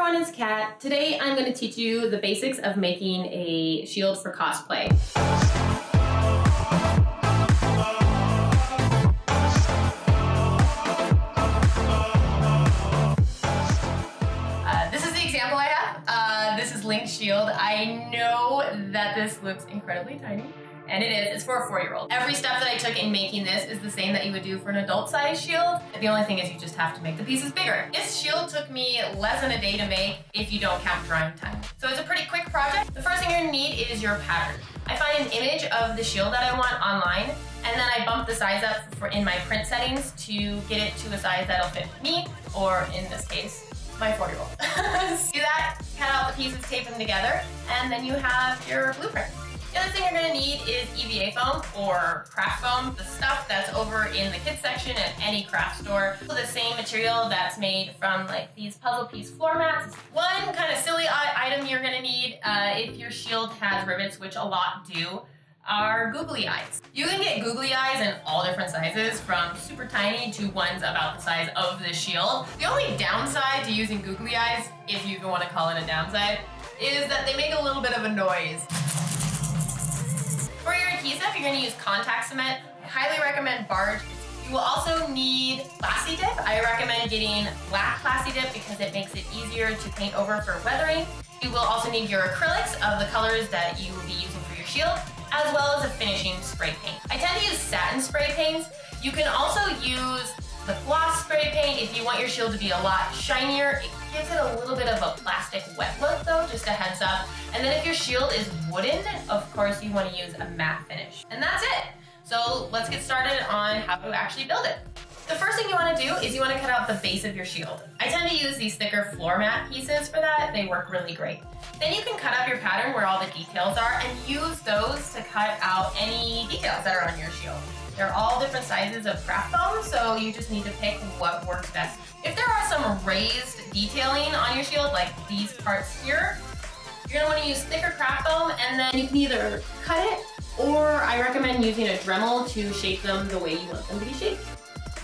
everyone, it's Kat. Today I'm going to teach you the basics of making a shield for cosplay. This is the example I have. This is Link's shield. I know that this looks incredibly tiny. And it is. It's for a 4-year-old. Every step that I took in making this is the same that you would do for an adult-sized shield. The only thing is you just have to make the pieces bigger. This shield took me less than a day to make if you don't count drying time. So it's a pretty quick project. The first thing you're gonna need is your pattern. I find an image of the shield that I want online, and then I bump the size up in my print settings to get it to a size that'll fit me, or in this case, my 4-year-old. Do that, cut out the pieces, tape them together, and then you have your blueprint. The other thing you're going to need is EVA foam or craft foam, the stuff that's over in the kids section at any craft store. The same material that's made from like these puzzle piece floor mats. One kind of silly item you're going to need if your shield has rivets, which a lot do, are googly eyes. You can get googly eyes in all different sizes, from super tiny to ones about the size of the shield. The only downside to using googly eyes, if you even want to call it a downside, is that they make a little bit of a noise. For your adhesive, you're going to use contact cement. I highly recommend Barge. You will also need Plasti Dip. I recommend getting black Plasti Dip because it makes it easier to paint over for weathering. You will also need your acrylics of the colors that you will be using for your shield, as well as a finishing spray paint. I tend to use satin spray paints. You can also use the gloss spray paint if you want your shield to be a lot shinier. It gives it a little bit of a plastic wet look though, just a heads up. And then if your shield is wooden, of course you want to use a matte finish. And that's it. So let's get started on how to actually build it. The first thing you want to do is you want to cut out the base of your shield. I tend to use these thicker floor mat pieces for that. They work really great. Then you can cut out your pattern where all the details are and use those to cut out any details that are on your shield. They're all different sizes of craft foam, so you just need to pick what works best. If there are some raised detailing on your shield, like these parts here, you're gonna wanna use thicker craft foam, and then you can either cut it, or I recommend using a Dremel to shape them the way you want them to be shaped.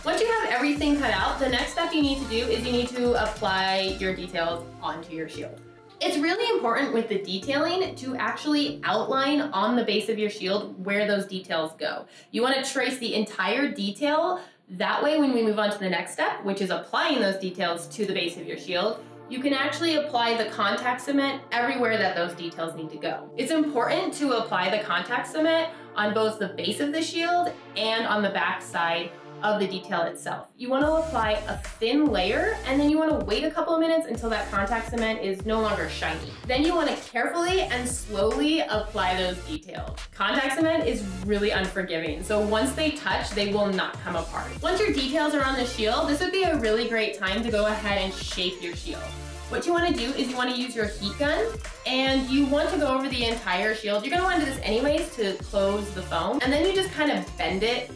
Once you have everything cut out, the next step you need to do is you need to apply your details onto your shield. It's really important with the detailing to actually outline on the base of your shield where those details go. You want to trace the entire detail. That way, when we move on to the next step, which is applying those details to the base of your shield, you can actually apply the contact cement everywhere that those details need to go. It's important to apply the contact cement on both the base of the shield and on the back side of the detail itself. You want to apply a thin layer, and then you want to wait a couple of minutes until that contact cement is no longer shiny. Then you want to carefully and slowly apply those details. Contact cement is really unforgiving, so once they touch, they will not come apart. Once your details are on the shield, this would be a really great time to go ahead and shape your shield. What you want to do is you want to use your heat gun, and you want to go over the entire shield. You're going to want to do this anyways to close the foam, and then you just kind of bend it.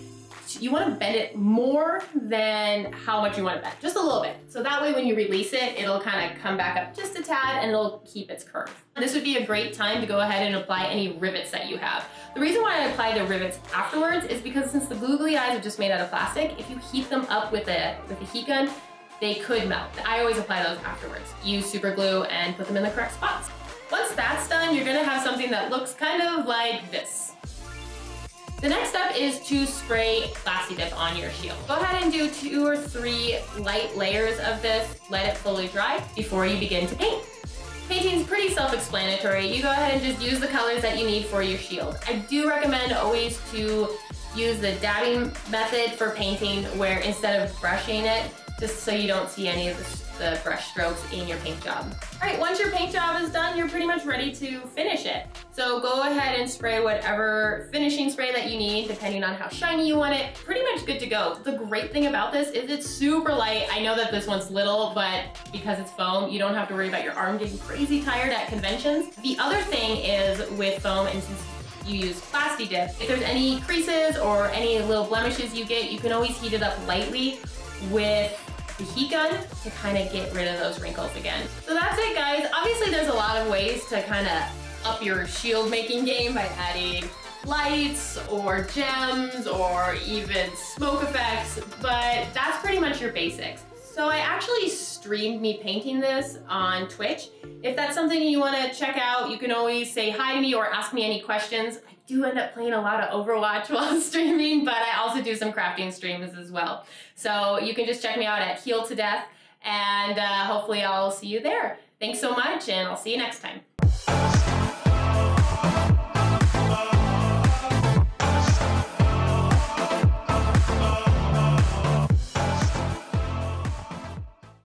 You want to bend it more than how much you want to bend, just a little bit. So that way when you release it, it'll kind of come back up just a tad and it'll keep its curve. This would be a great time to go ahead and apply any rivets that you have. The reason why I apply the rivets afterwards is because since the googly eyes are just made out of plastic, if you heat them up with a heat gun, they could melt. I always apply those afterwards. Use super glue and put them in the correct spots. Once that's done, you're gonna have something that looks kind of like this. The next step is to spray Plasti Dip on your shield. Go ahead and do 2 or 3 light layers of this. Let it fully dry before you begin to paint. Painting is pretty self-explanatory. You go ahead and just use the colors that you need for your shield. I do recommend always to use the dabbing method for painting, where instead of brushing it, just so you don't see any of the brush strokes in your paint job. All right, once your paint job is done, you're pretty much ready to finish it. So go ahead and spray whatever finishing spray that you need, depending on how shiny you want it. Pretty much good to go. The great thing about this is it's super light. I know that this one's little, but because it's foam, you don't have to worry about your arm getting crazy tired at conventions. The other thing is with foam, and since you use Plasti Dip, if there's any creases or any little blemishes you get, you can always heat it up lightly with the heat gun to kind of get rid of those wrinkles again. So that's it, guys. Obviously there's a lot of ways to kind of up your shield making game by adding lights or gems or even smoke effects, but that's pretty much your basics. So I actually streamed me painting this on Twitch. If that's something you want to check out, you can always say hi to me or ask me any questions. I do end up playing a lot of Overwatch while streaming, but I also do some crafting streams as well. So you can just check me out at HealtoDeath, and hopefully I'll see you there. Thanks so much, and I'll see you next time.